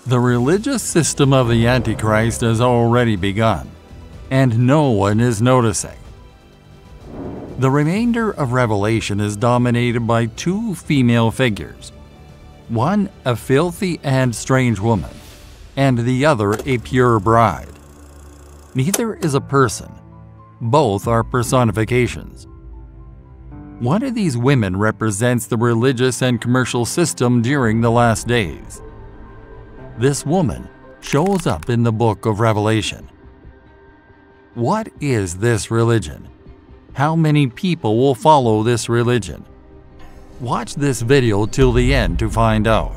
The religious system of the Antichrist has already begun, and no one is noticing. The remainder of Revelation is dominated by two female figures, one a filthy and strange woman, and the other a pure bride. Neither is a person. Both are personifications. One of these women represents the religious and commercial system during the last days. This woman shows up in the book of Revelation. What is this religion? How many people will follow this religion? Watch this video till the end to find out.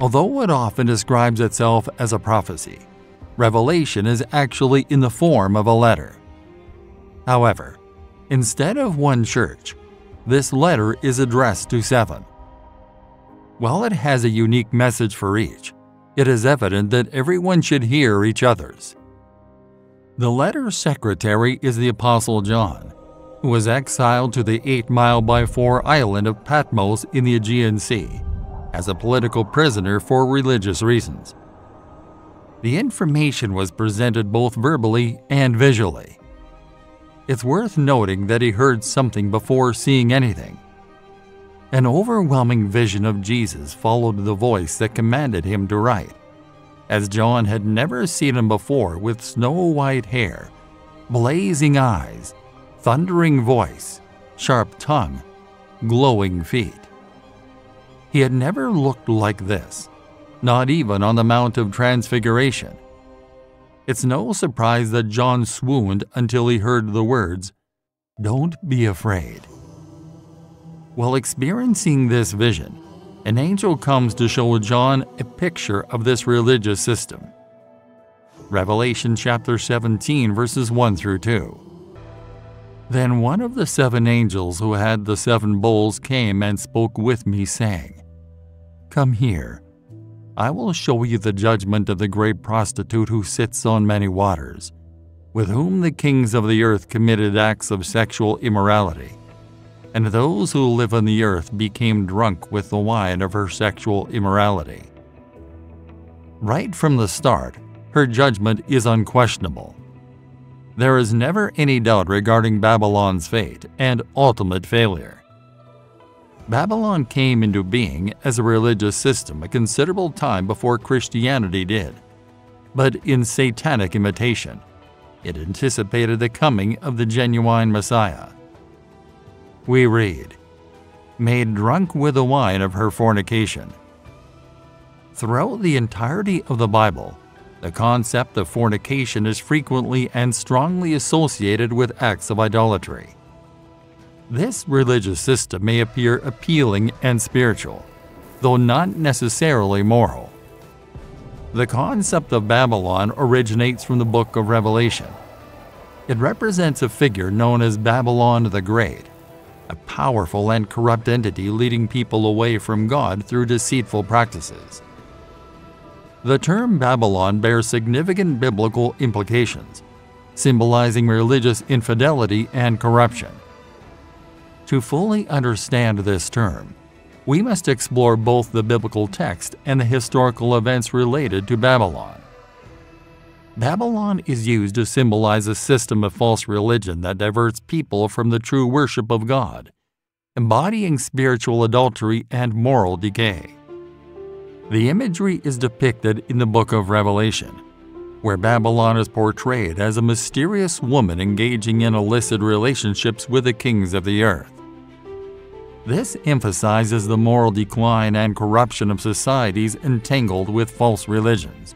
Although it often describes itself as a prophecy, Revelation is actually in the form of a letter. However, instead of one church, this letter is addressed to 7. While it has a unique message for each, it is evident that everyone should hear each other's. The letter's secretary is the Apostle John, who was exiled to the 8-mile-by-4 island of Patmos in the Aegean Sea as a political prisoner for religious reasons. The information was presented both verbally and visually. It's worth noting that he heard something before seeing anything. An overwhelming vision of Jesus followed the voice that commanded him to write, as John had never seen him before with snow-white hair, blazing eyes, thundering voice, sharp tongue, glowing feet. He had never looked like this, not even on the Mount of Transfiguration. It's no surprise that John swooned until he heard the words, "Don't be afraid." While experiencing this vision, an angel comes to show John a picture of this religious system. Revelation chapter 17 verses 1 through 2. Then one of the 7 angels who had the 7 bowls came and spoke with me, saying, "Come here. I will show you the judgment of the great prostitute who sits on many waters, with whom the kings of the earth committed acts of sexual immorality, and those who live on the earth became drunk with the wine of her sexual immorality." Right from the start, her judgment is unquestionable. There is never any doubt regarding Babylon's fate and ultimate failure. Babylon came into being as a religious system a considerable time before Christianity did, but in satanic imitation, it anticipated the coming of the genuine Messiah. We read, "Made drunk with the wine of her fornication." Throughout the entirety of the Bible, the concept of fornication is frequently and strongly associated with acts of idolatry. This religious system may appear appealing and spiritual, though not necessarily moral. The concept of Babylon originates from the book of Revelation. It represents a figure known as Babylon the Great, a powerful and corrupt entity leading people away from God through deceitful practices. The term Babylon bears significant biblical implications, symbolizing religious infidelity and corruption. To fully understand this term, we must explore both the biblical text and the historical events related to Babylon. Babylon is used to symbolize a system of false religion that diverts people from the true worship of God, embodying spiritual adultery and moral decay. The imagery is depicted in the book of Revelation, where Babylon is portrayed as a mysterious woman engaging in illicit relationships with the kings of the earth. This emphasizes the moral decline and corruption of societies entangled with false religions.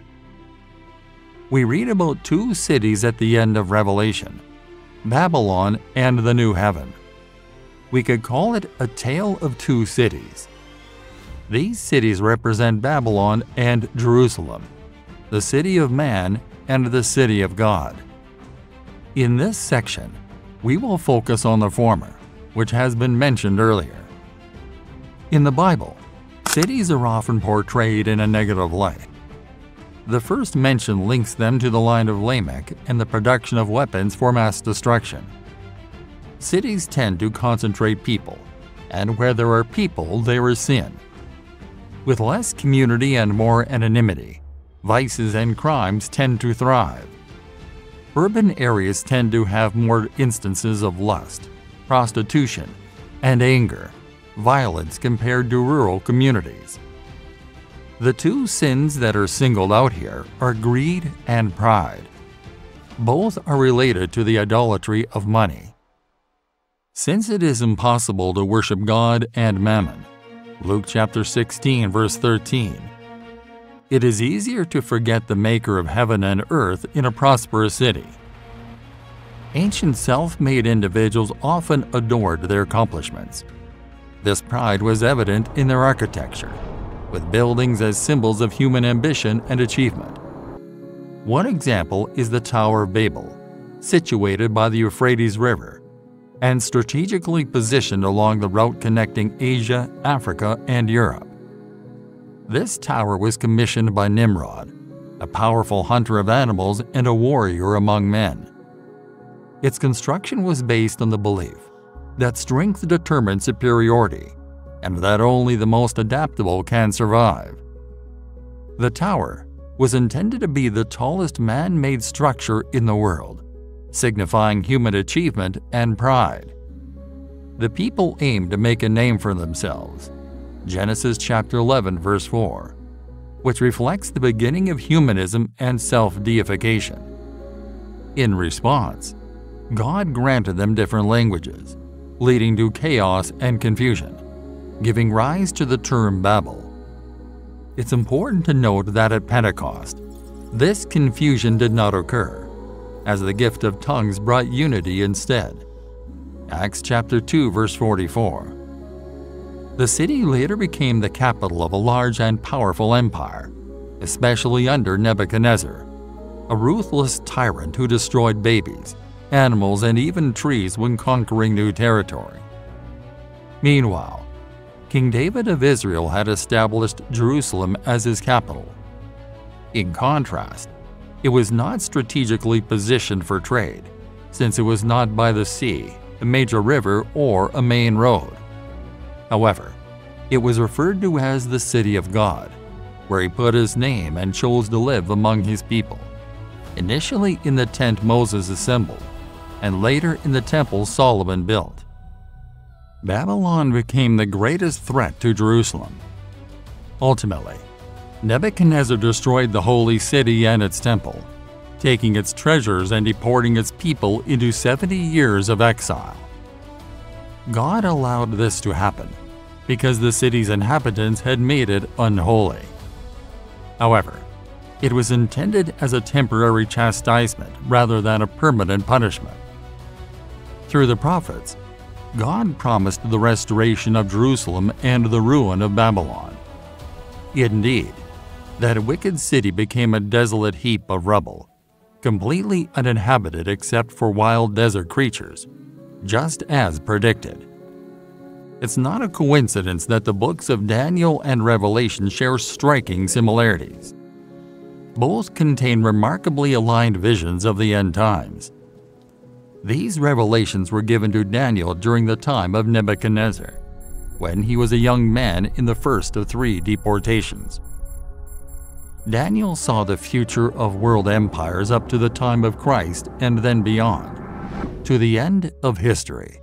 We read about 2 cities at the end of Revelation, Babylon and the New Heaven. We could call it a tale of 2 cities. These cities represent Babylon and Jerusalem, the city of man and the city of God. In this section, we will focus on the former, which has been mentioned earlier. In the Bible, cities are often portrayed in a negative light. The first mention links them to the line of Lamech and the production of weapons for mass destruction. Cities tend to concentrate people, and where there are people, there is sin. With less community and more anonymity, vices and crimes tend to thrive. Urban areas tend to have more instances of lust, prostitution, and anger, violence compared to rural communities. The two sins that are singled out here are greed and pride. Both are related to the idolatry of money. Since it is impossible to worship God and mammon, Luke chapter 16, verse 13, it is easier to forget the maker of heaven and earth in a prosperous city. Ancient self-made individuals often adored their accomplishments. This pride was evident in their architecture, with buildings as symbols of human ambition and achievement. One example is the Tower of Babel, situated by the Euphrates River, and strategically positioned along the route connecting Asia, Africa, and Europe. This tower was commissioned by Nimrod, a powerful hunter of animals and a warrior among men. Its construction was based on the belief that strength determines superiority, and that only the most adaptable can survive. The tower was intended to be the tallest man-made structure in the world, signifying human achievement and pride. The people aimed to make a name for themselves. Genesis chapter 11, verse 4, which reflects the beginning of humanism and self-deification. In response, God granted them different languages, leading to chaos and confusion, giving rise to the term Babel. It's important to note that at Pentecost, this confusion did not occur, as the gift of tongues brought unity instead. Acts chapter 2, verse 44. The city later became the capital of a large and powerful empire, especially under Nebuchadnezzar, a ruthless tyrant who destroyed babies, animals, and even trees when conquering new territory. Meanwhile, King David of Israel had established Jerusalem as his capital. In contrast, it was not strategically positioned for trade, since it was not by the sea, a major river, or a main road. However, it was referred to as the City of God, where he put his name and chose to live among his people, initially in the tent Moses assembled, and later in the temple Solomon built. Babylon became the greatest threat to Jerusalem. Ultimately, Nebuchadnezzar destroyed the holy city and its temple, taking its treasures and deporting its people into 70 years of exile. God allowed this to happen because the city's inhabitants had made it unholy. However, it was intended as a temporary chastisement rather than a permanent punishment. Through the prophets, God promised the restoration of Jerusalem and the ruin of Babylon. Indeed, that wicked city became a desolate heap of rubble, completely uninhabited except for wild desert creatures, just as predicted. It's not a coincidence that the books of Daniel and Revelation share striking similarities. Both contain remarkably aligned visions of the end times. These revelations were given to Daniel during the time of Nebuchadnezzar, when he was a young man in the first of 3 deportations. Daniel saw the future of world empires up to the time of Christ and then beyond, to the end of history,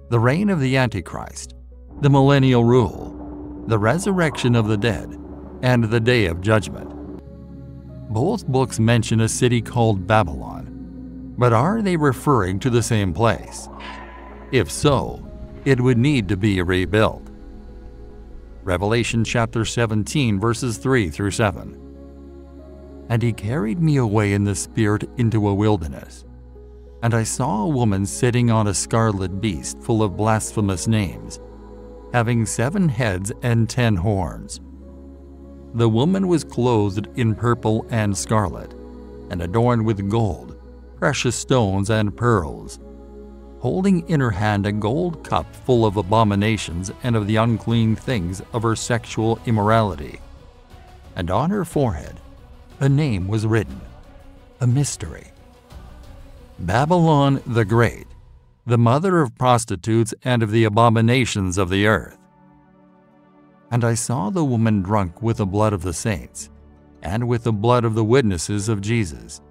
the reign of the Antichrist, the millennial rule, the resurrection of the dead, and the day of judgment. Both books mention a city called Babylon, but are they referring to the same place? If so, it would need to be rebuilt. Revelation chapter 17, verses 3 through 7. And he carried me away in the spirit into a wilderness, and I saw a woman sitting on a scarlet beast full of blasphemous names, having 7 heads and 10 horns. The woman was clothed in purple and scarlet, and adorned with gold, precious stones, and pearls, holding in her hand a gold cup full of abominations and of the unclean things of her sexual immorality. And on her forehead a name was written, a mystery: Babylon the Great, the mother of prostitutes and of the abominations of the earth. And I saw the woman drunk with the blood of the saints, and with the blood of the witnesses of Jesus.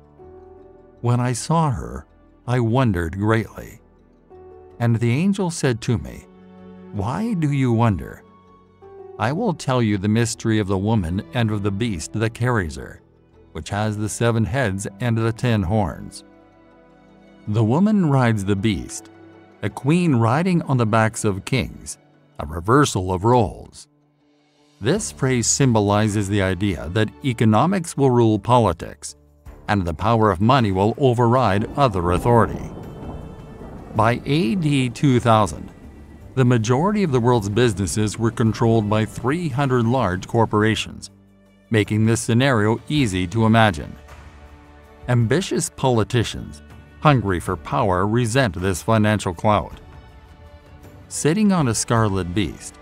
When I saw her, I wondered greatly. And the angel said to me, "Why do you wonder? I will tell you the mystery of the woman and of the beast that carries her, which has the 7 heads and the 10 horns. The woman rides the beast, a queen riding on the backs of kings, a reversal of roles." This phrase symbolizes the idea that economics will rule politics, and the power of money will override other authority. By AD 2000, the majority of the world's businesses were controlled by 300 large corporations, making this scenario easy to imagine. Ambitious politicians, hungry for power, resent this financial clout. Sitting on a scarlet beast,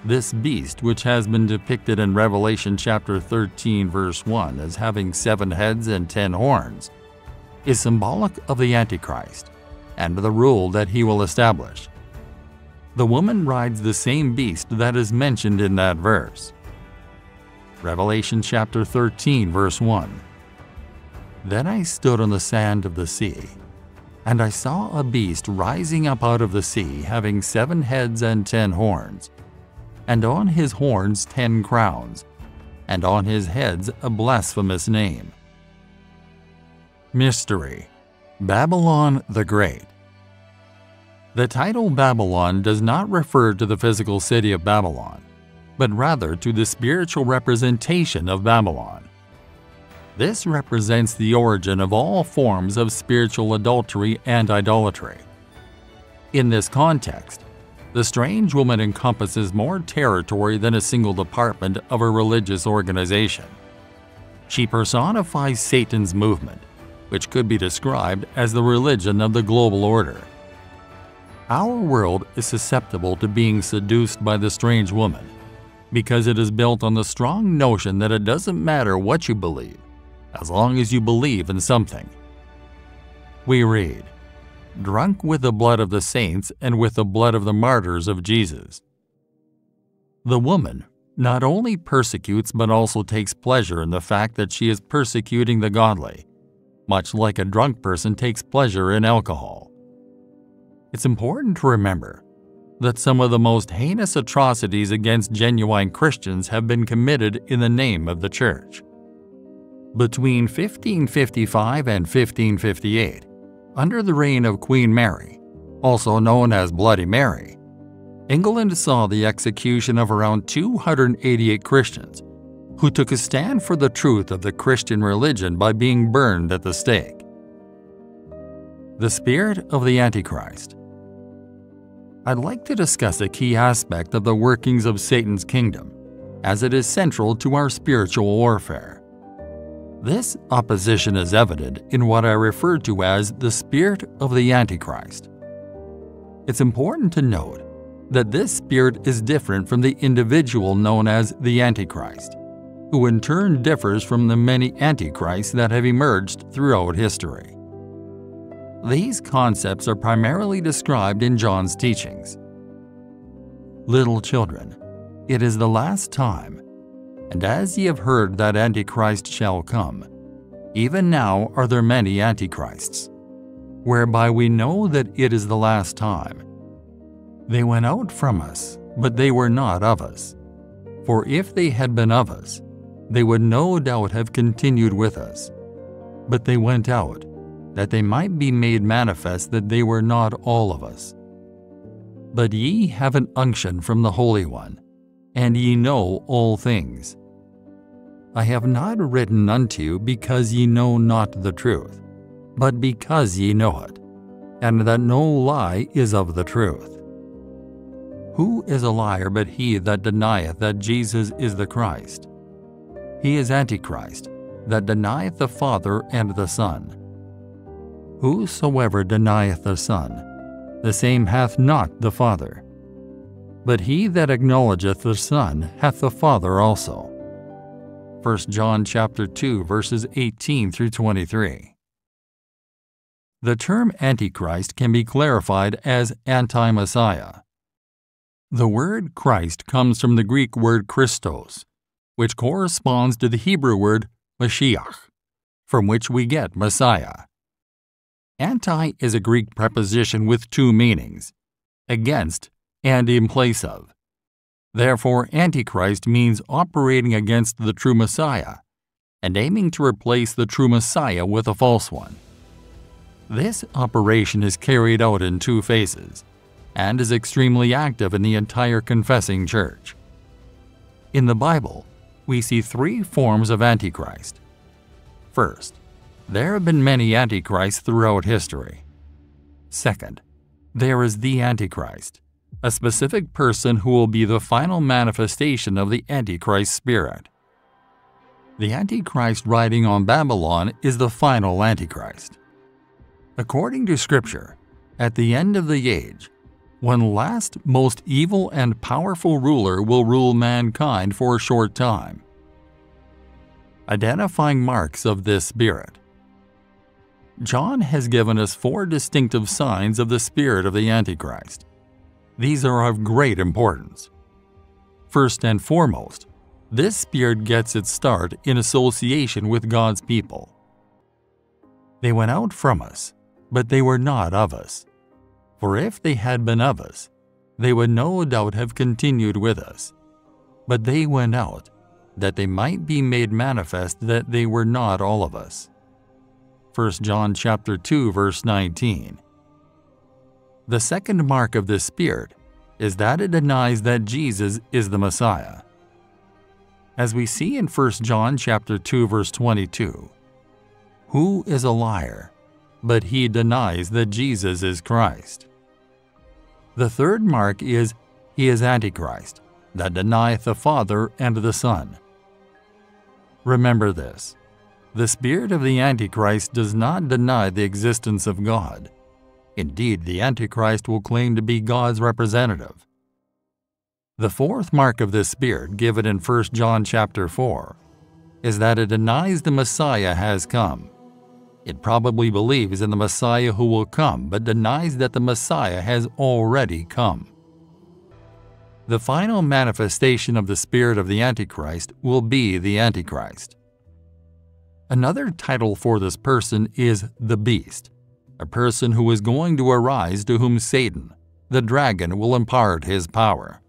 this beast, which has been depicted in Revelation chapter 13 verse 1 as having 7 heads and 10 horns, is symbolic of the Antichrist and the rule that he will establish. The woman rides the same beast that is mentioned in that verse. Revelation chapter 13 verse 1. Then I stood on the sand of the sea, and I saw a beast rising up out of the sea, having 7 heads and 10 horns, and on his horns 10 crowns, and on his heads a blasphemous name. Mystery: Babylon the Great. The title Babylon does not refer to the physical city of Babylon, but rather to the spiritual representation of Babylon. This represents the origin of all forms of spiritual adultery and idolatry. In this context, the strange woman encompasses more territory than a single department of a religious organization. She personifies Satan's movement, which could be described as the religion of the global order. Our world is susceptible to being seduced by the strange woman because it is built on the strong notion that it doesn't matter what you believe, as long as you believe in something. We read, "Drunk with the blood of the saints and with the blood of the martyrs of Jesus." The woman not only persecutes but also takes pleasure in the fact that she is persecuting the godly, much like a drunk person takes pleasure in alcohol. It's important to remember that some of the most heinous atrocities against genuine Christians have been committed in the name of the Church. Between 1555 and 1558, under the reign of Queen Mary, also known as Bloody Mary, England saw the execution of around 288 Christians who took a stand for the truth of the Christian religion by being burned at the stake. The spirit of the Antichrist. I'd like to discuss a key aspect of the workings of Satan's kingdom, as it is central to our spiritual warfare. This opposition is evident in what I refer to as the spirit of the Antichrist. It's important to note that this spirit is different from the individual known as the Antichrist, who in turn differs from the many Antichrists that have emerged throughout history. These concepts are primarily described in John's teachings. Little children, it is the last time, and as ye have heard that Antichrist shall come, even now are there many Antichrists, whereby we know that it is the last time. They went out from us, but they were not of us. For if they had been of us, they would no doubt have continued with us. But they went out, that they might be made manifest that they were not all of us. But ye have an unction from the Holy One, and ye know all things. I have not written unto you because ye know not the truth, but because ye know it, and that no lie is of the truth. Who is a liar but he that denieth that Jesus is the Christ? He is Antichrist, that denieth the Father and the Son. Whosoever denieth the Son, the same hath not the Father. But he that acknowledgeth the Son hath the Father also. 1 John chapter 2, verses 18 through 23. The term Antichrist can be clarified as anti-Messiah. The word Christ comes from the Greek word Christos, which corresponds to the Hebrew word Mashiach, from which we get Messiah. Anti is a Greek preposition with two meanings, against and in place of. Therefore, Antichrist means operating against the true Messiah and aiming to replace the true Messiah with a false one. This operation is carried out in two phases and is extremely active in the entire confessing church. In the Bible, we see three forms of Antichrist. First, there have been many Antichrists throughout history. Second, there is the Antichrist, a specific person who will be the final manifestation of the Antichrist spirit. The Antichrist riding on Babylon is the final Antichrist. According to Scripture, at the end of the age, one last, most evil and powerful ruler will rule mankind for a short time. Identifying marks of this spirit. John has given us four distinctive signs of the spirit of the Antichrist. These are of great importance. First and foremost, this spirit gets its start in association with God's people. They went out from us, but they were not of us. For if they had been of us, they would no doubt have continued with us. But they went out, that they might be made manifest that they were not all of us. 1 John chapter 2, verse 19. The second mark of this spirit is that it denies that Jesus is the Messiah. As we see in 1 John chapter 2, verse 22, "Who is a liar, but he denies that Jesus is Christ?" The third mark is, he is Antichrist, that denieth the Father and the Son. Remember this, the spirit of the Antichrist does not deny the existence of God. Indeed, the Antichrist will claim to be God's representative. The fourth mark of this spirit, given in 1 John chapter 4, is that it denies the Messiah has come. It probably believes in the Messiah who will come, but denies that the Messiah has already come. The final manifestation of the spirit of the Antichrist will be the Antichrist. Another title for this person is the Beast, a person who is going to arise to whom Satan, the dragon, will impart his power.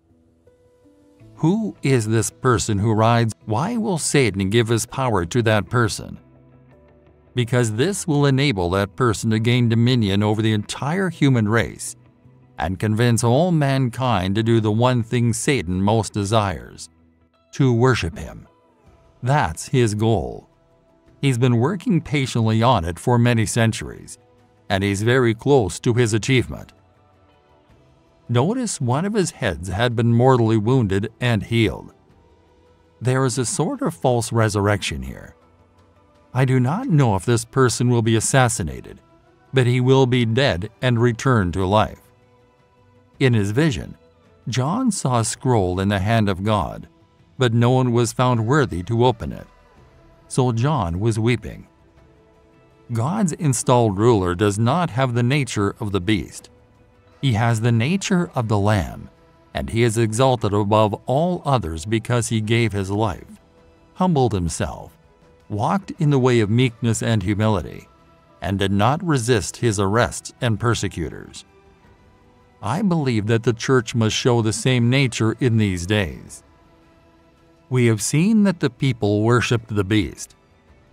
Who is this person who rides? Why will Satan give his power to that person? Because this will enable that person to gain dominion over the entire human race and convince all mankind to do the one thing Satan most desires, to worship him. That's his goal. He's been working patiently on it for many centuries, and he's very close to his achievement. Notice one of his heads had been mortally wounded and healed. There is a sort of false resurrection here. I do not know if this person will be assassinated, but he will be dead and return to life. In his vision, John saw a scroll in the hand of God, but no one was found worthy to open it. So John was weeping. God's installed ruler does not have the nature of the beast. He has the nature of the Lamb, and he is exalted above all others because he gave his life, humbled himself, walked in the way of meekness and humility, and did not resist his arrests and persecutors. I believe that the church must show the same nature in these days. We have seen that the people worshipped the beast,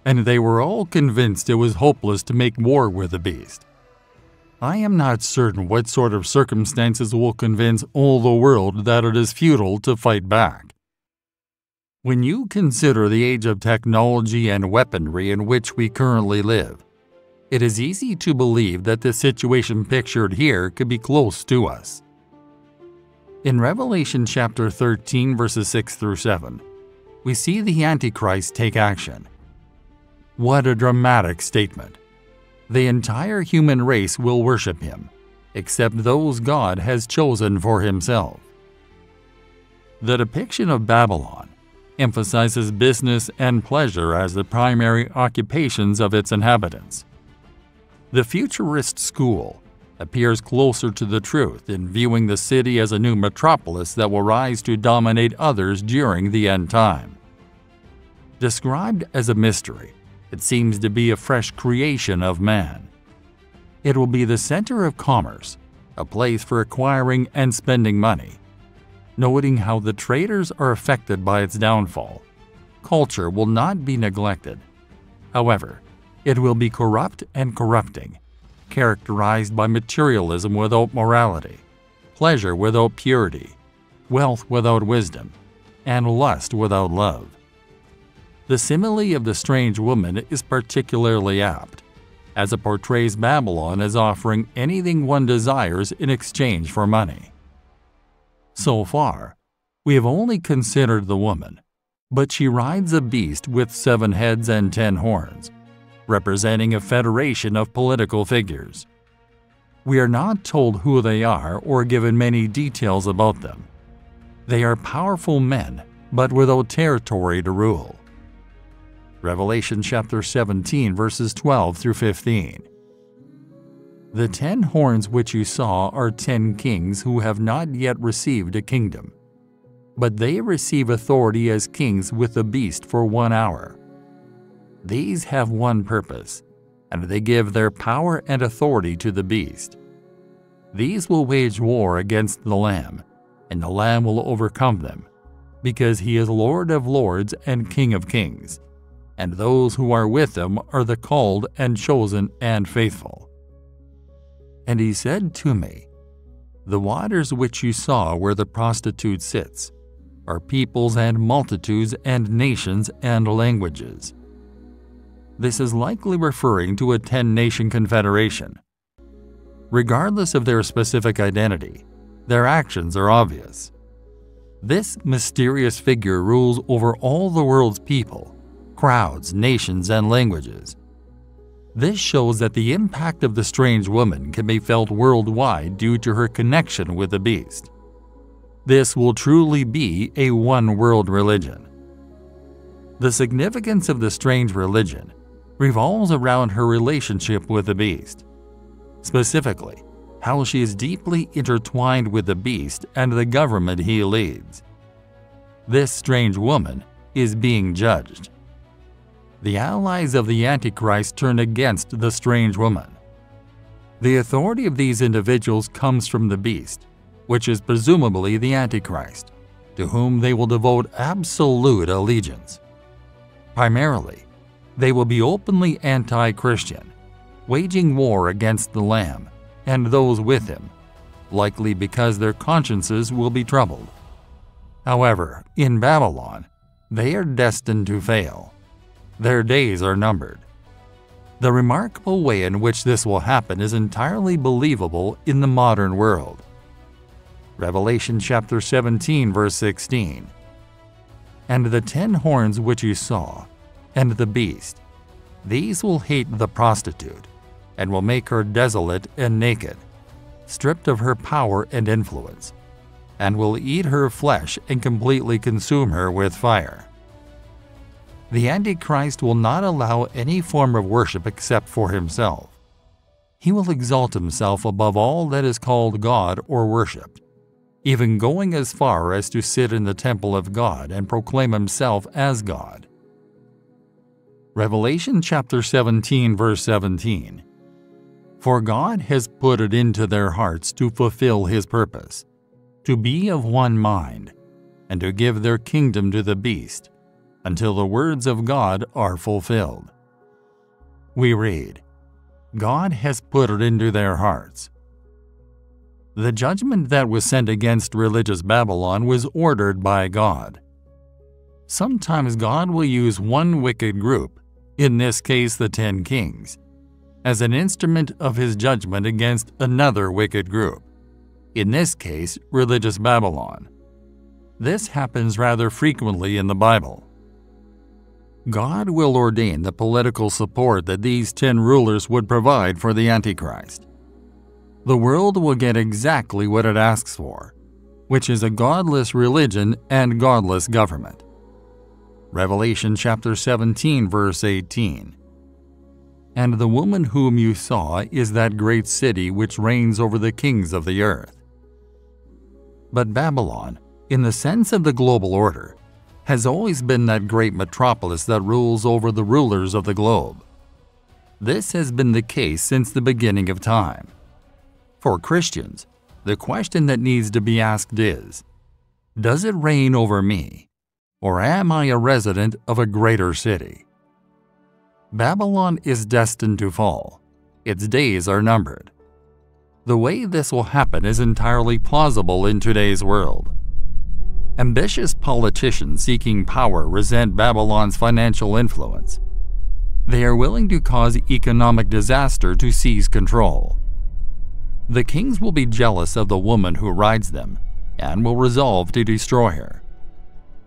and they were all convinced it was hopeless to make war with the beast. I am not certain what sort of circumstances will convince all the world that it is futile to fight back. When you consider the age of technology and weaponry in which we currently live, it is easy to believe that the situation pictured here could be close to us. In Revelation chapter 13, verses 6 through 7, we see the Antichrist take action. What a dramatic statement! The entire human race will worship him, except those God has chosen for himself. The depiction of Babylon emphasizes business and pleasure as the primary occupations of its inhabitants. The futurist school appears closer to the truth in viewing the city as a new metropolis that will rise to dominate others during the end time. Described as a mystery, it seems to be a fresh creation of man. It will be the center of commerce, a place for acquiring and spending money. Noting how the traders are affected by its downfall, culture will not be neglected. However, it will be corrupt and corrupting, characterized by materialism without morality, pleasure without purity, wealth without wisdom, and lust without love. The simile of the strange woman is particularly apt, as it portrays Babylon as offering anything one desires in exchange for money. So far, we have only considered the woman, but she rides a beast with 7 heads and 10 horns, representing a federation of political figures. We are not told who they are or given many details about them. They are powerful men, but without territory to rule. Revelation chapter 17 verses 12 through 15. The 10 horns which you saw are 10 kings who have not yet received a kingdom, but they receive authority as kings with the beast for 1 hour. These have one purpose, and they give their power and authority to the beast. These will wage war against the Lamb, and the Lamb will overcome them, because he is Lord of lords and King of kings, and those who are with him are the called and chosen and faithful. And he said to me, the waters which you saw where the prostitute sits are peoples and multitudes and nations and languages. This is likely referring to a 10-nation confederation. Regardless of their specific identity, their actions are obvious. This mysterious figure rules over all the world's people, crowds, nations, and languages. This shows that the impact of the strange woman can be felt worldwide due to her connection with the beast. This will truly be a one-world religion. The significance of the strange religion revolves around her relationship with the beast, specifically how she is deeply intertwined with the beast and the government he leads. This strange woman is being judged. The allies of the Antichrist turn against the strange woman. The authority of these individuals comes from the beast, which is presumably the Antichrist, to whom they will devote absolute allegiance. Primarily, they will be openly anti-Christian, waging war against the Lamb and those with him, likely because their consciences will be troubled. However, in Babylon, they are destined to fail. Their days are numbered. The remarkable way in which this will happen is entirely believable in the modern world. Revelation chapter 17 verse 16. And the 10 horns which you saw, and the beast, these will hate the prostitute, and will make her desolate and naked, stripped of her power and influence, and will eat her flesh and completely consume her with fire. The Antichrist will not allow any form of worship except for himself. He will exalt himself above all that is called God or worshipped, even going as far as to sit in the temple of God and proclaim himself as God. Revelation chapter 17 verse 17. For God has put it into their hearts to fulfill his purpose, to be of one mind, and to give their kingdom to the beast, until the words of God are fulfilled. We read, God has put it into their hearts. The judgment that was sent against religious Babylon was ordered by God. Sometimes God will use one wicked group, in this case the 10 kings, as an instrument of his judgment against another wicked group, in this case religious Babylon. This happens rather frequently in the Bible. God will ordain the political support that these 10 rulers would provide for the Antichrist. The world will get exactly what it asks for, which is a godless religion and godless government. Revelation chapter 17 verse 18. And the woman whom you saw is that great city which reigns over the kings of the earth. But Babylon, in the sense of the global order, has always been that great metropolis that rules over the rulers of the globe. This has been the case since the beginning of time. For Christians, the question that needs to be asked is, does it reign over me, or am I a resident of a greater city? Babylon is destined to fall. Its days are numbered. The way this will happen is entirely plausible in today's world. Ambitious politicians seeking power resent Babylon's financial influence. They are willing to cause economic disaster to seize control. The kings will be jealous of the woman who rides them and will resolve to destroy her.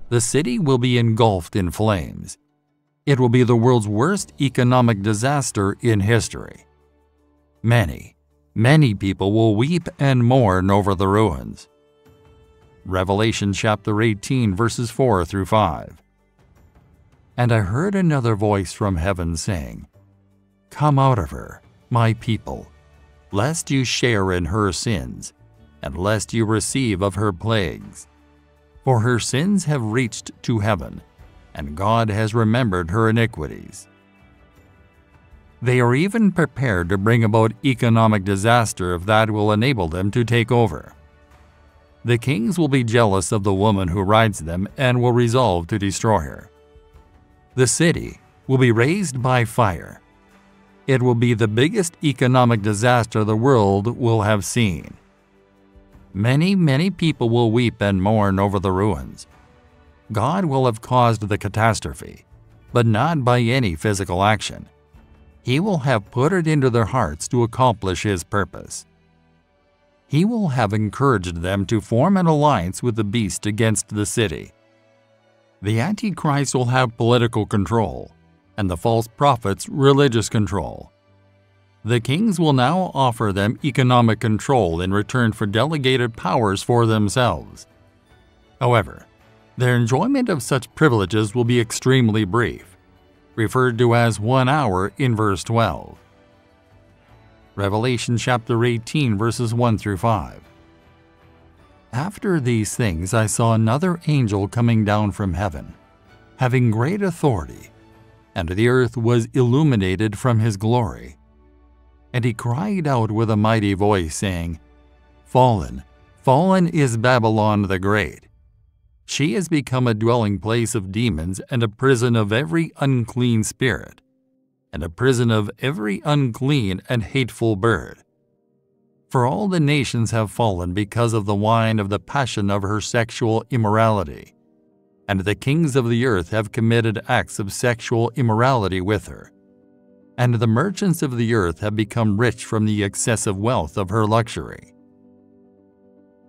The city will be engulfed in flames. It will be the world's worst economic disaster in history. Many, many people will weep and mourn over the ruins. Revelation chapter 18 verses 4 through 5. And I heard another voice from heaven saying, "Come out of her, my people, lest you share in her sins, and lest you receive of her plagues. For her sins have reached to heaven, and God has remembered her iniquities." They are even prepared to bring about economic disaster if that will enable them to take over. The kings will be jealous of the woman who rides them and will resolve to destroy her. The city will be razed by fire. It will be the biggest economic disaster the world will have seen. Many, many people will weep and mourn over the ruins. God will have caused the catastrophe, but not by any physical action. He will have put it into their hearts to accomplish His purpose. He will have encouraged them to form an alliance with the beast against the city. The Antichrist will have political control, and the false prophets religious control. The kings will now offer them economic control in return for delegated powers for themselves. However, their enjoyment of such privileges will be extremely brief, referred to as 1 hour in verse 12. Revelation chapter 18 verses 1 through 5. After these things I saw another angel coming down from heaven, having great authority, and the earth was illuminated from his glory. And he cried out with a mighty voice, saying, "Fallen, fallen is Babylon the Great. She has become a dwelling place of demons and a prison of every unclean spirit, and a prison of every unclean and hateful bird. For all the nations have fallen because of the wine of the passion of her sexual immorality, and the kings of the earth have committed acts of sexual immorality with her, and the merchants of the earth have become rich from the excessive wealth of her luxury."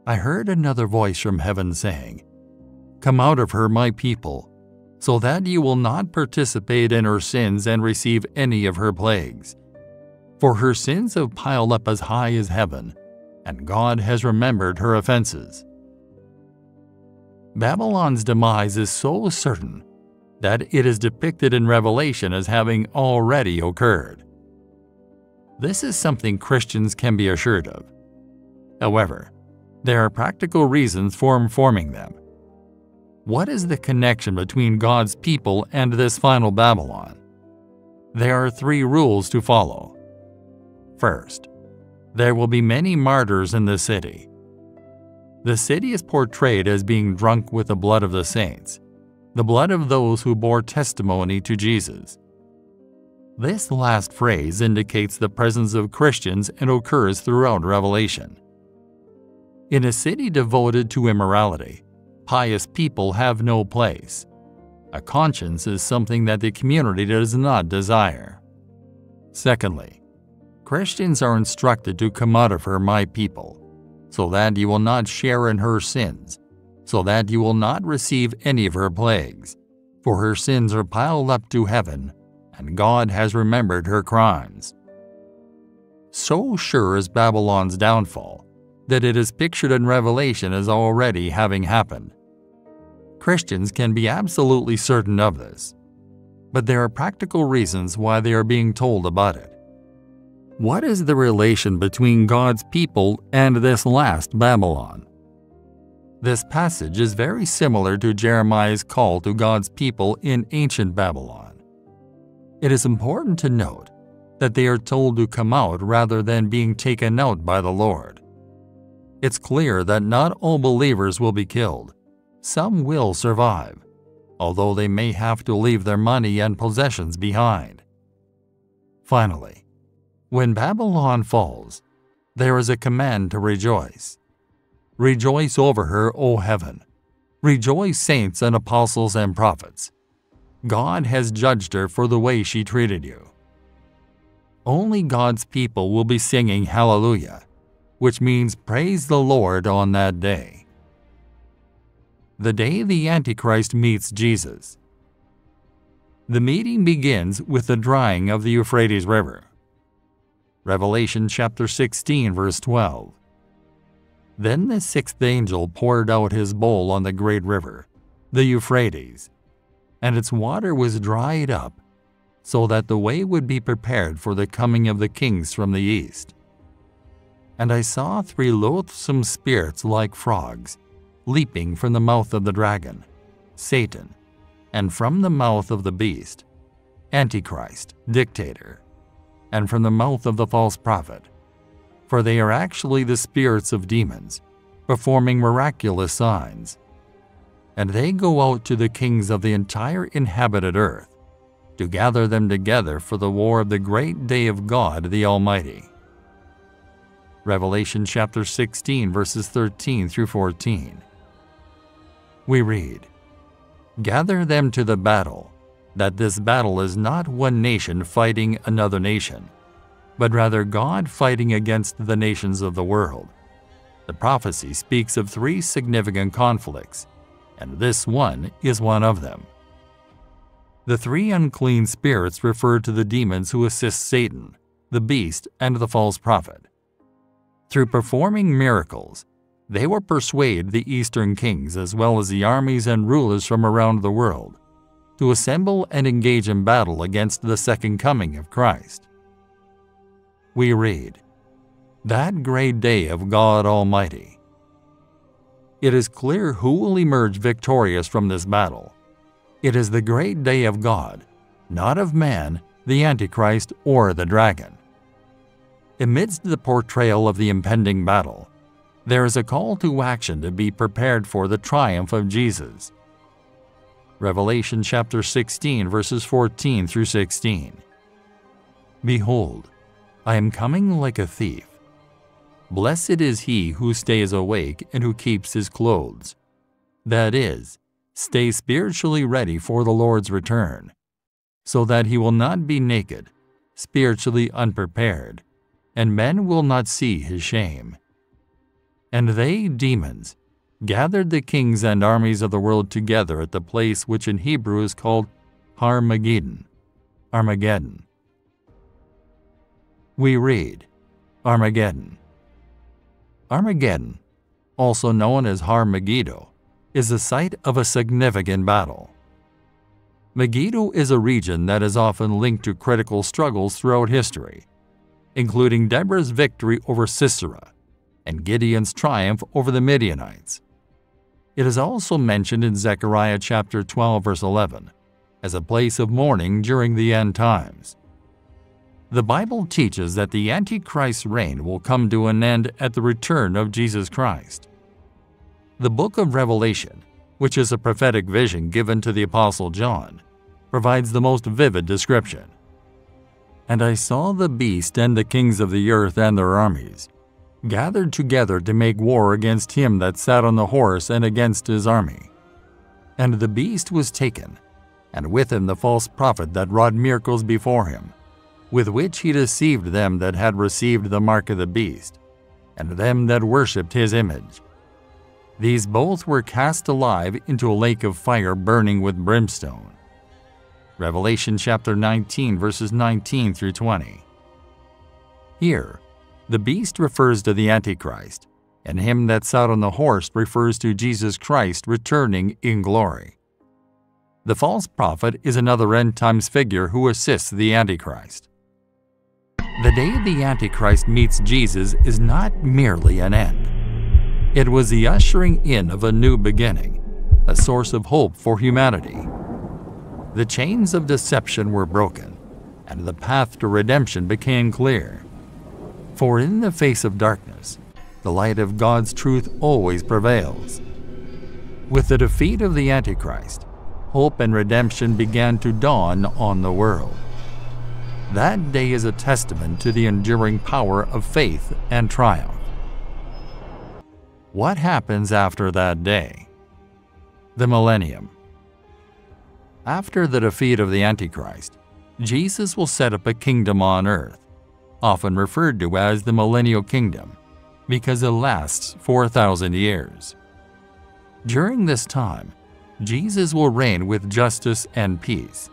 I heard another voice from heaven saying, "Come out of her, my people, so that you will not participate in her sins and receive any of her plagues. For her sins have piled up as high as heaven, and God has remembered her offenses." Babylon's demise is so certain that it is depicted in Revelation as having already occurred. This is something Christians can be assured of. However, there are practical reasons for informing them. What is the connection between God's people and this final Babylon? There are 3 rules to follow. First, there will be many martyrs in the city. The city is portrayed as being drunk with the blood of the saints, the blood of those who bore testimony to Jesus. This last phrase indicates the presence of Christians and occurs throughout Revelation. In a city devoted to immorality, pious people have no place. A conscience is something that the community does not desire. Secondly, Christians are instructed to come out of her, my people, so that you will not share in her sins, so that you will not receive any of her plagues, for her sins are piled up to heaven, and God has remembered her crimes. So sure is Babylon's downfall that it is pictured in Revelation as already having happened. Christians can be absolutely certain of this. but there are practical reasons why they are being told about it. What is the relation between God's people and this last Babylon? This passage is very similar to Jeremiah's call to God's people in ancient Babylon. It is important to note that they are told to come out rather than being taken out by the Lord. It's clear that not all believers will be killed. Some will survive, although they may have to leave their money and possessions behind. Finally, when Babylon falls, there is a command to rejoice. Rejoice over her, O heaven. Rejoice, saints and apostles and prophets. God has judged her for the way she treated you. Only God's people will be singing Hallelujah, which means praise the Lord on that day. The day the Antichrist meets Jesus. The meeting begins with the drying of the Euphrates River. Revelation chapter 16, verse 12. Then the sixth angel poured out his bowl on the great river, the Euphrates, and its water was dried up, so that the way would be prepared for the coming of the kings from the east. And I saw 3 loathsome spirits like frogs, leaping from the mouth of the dragon, Satan, and from the mouth of the beast, Antichrist, dictator, and from the mouth of the false prophet, for they are actually the spirits of demons, performing miraculous signs. And they go out to the kings of the entire inhabited earth, to gather them together for the war of the great day of God the Almighty. Revelation chapter 16, verses 13 through 14. We read, "Gather them to the battle, that this battle is not one nation fighting another nation, but rather God fighting against the nations of the world." The prophecy speaks of 3 significant conflicts, and this one is one of them. The 3 unclean spirits refer to the demons who assist Satan, the beast, and the false prophet. Through performing miracles, they will persuade the eastern kings as well as the armies and rulers from around the world to assemble and engage in battle against the second coming of Christ. We read, "That great day of God Almighty." It is clear who will emerge victorious from this battle. It is the great day of God, not of man, the Antichrist, or the dragon. Amidst the portrayal of the impending battle, there is a call to action to be prepared for the triumph of Jesus. Revelation chapter 16, verses 14 through 16. "Behold, I am coming like a thief. Blessed is he who stays awake and who keeps his clothes. That is, stay spiritually ready for the Lord's return, so that he will not be naked, spiritually unprepared, and men will not see his shame. And they, demons, gathered the kings and armies of the world together at the place which in Hebrew is called Armageddon. We read, Armageddon. Armageddon, also known as Har Megiddo, is the site of a significant battle. Megiddo is a region that is often linked to critical struggles throughout history, including Deborah's victory over Sisera and Gideon's triumph over the Midianites. It is also mentioned in Zechariah chapter 12, verse 11, as a place of mourning during the end times. The Bible teaches that the Antichrist's reign will come to an end at the return of Jesus Christ. The book of Revelation, which is a prophetic vision given to the Apostle John, provides the most vivid description. "And I saw the beast and the kings of the earth and their armies, gathered together to make war against him that sat on the horse and against his army. And the beast was taken, and with him the false prophet that wrought miracles before him, with which he deceived them that had received the mark of the beast, and them that worshipped his image. These both were cast alive into a lake of fire burning with brimstone." Revelation chapter 19, verses 19 through 20. Here, the beast refers to the Antichrist, and him that sat on the horse refers to Jesus Christ returning in glory. The false prophet is another end-times figure who assists the Antichrist. The day the Antichrist meets Jesus is not merely an end. It was the ushering in of a new beginning, a source of hope for humanity. The chains of deception were broken, and the path to redemption became clear. For in the face of darkness, the light of God's truth always prevails. With the defeat of the Antichrist, hope and redemption began to dawn on the world. That day is a testament to the enduring power of faith and triumph. What happens after that day? The millennium. After the defeat of the Antichrist, Jesus will set up a kingdom on earth, often referred to as the millennial kingdom, because it lasts 4,000 years. During this time, Jesus will reign with justice and peace.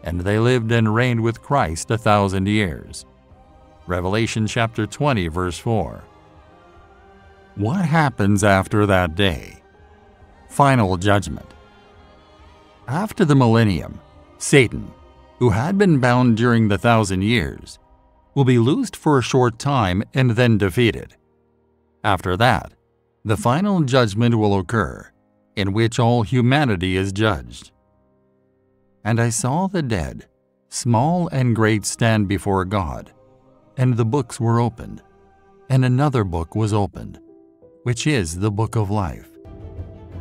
And they lived and reigned with Christ 1,000 years. Revelation chapter 20, verse 4. What happens after that day? Final judgment. After the millennium, Satan, who had been bound during the 1,000 years, will be loosed for a short time and then defeated. After that, the final judgment will occur, in which all humanity is judged. And I saw the dead, small and great, stand before God, and the books were opened, and another book was opened, which is the book of life.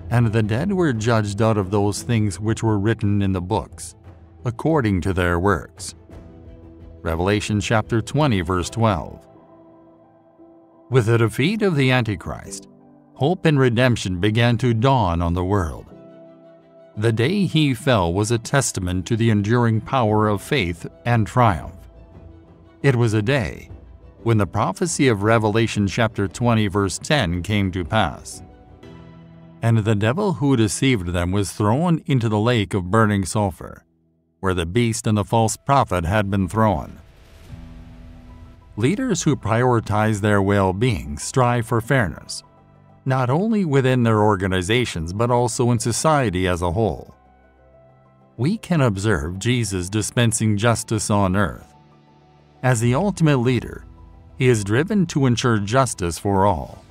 And the dead were judged out of those things which were written in the books, according to their works. Revelation chapter 20, verse 12. With the defeat of the Antichrist, hope and redemption began to dawn on the world. The day he fell was a testament to the enduring power of faith and triumph. It was a day when the prophecy of Revelation chapter 20, verse 10 came to pass. And the devil who deceived them was thrown into the lake of burning sulfur, where the beast and the false prophet had been thrown. Leaders who prioritize their well-being strive for fairness, not only within their organizations but also in society as a whole. We can observe Jesus dispensing justice on earth. As the ultimate leader, he is driven to ensure justice for all.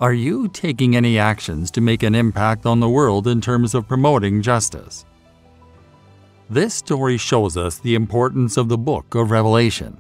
Are you taking any actions to make an impact on the world in terms of promoting justice? This story shows us the importance of the book of Revelation.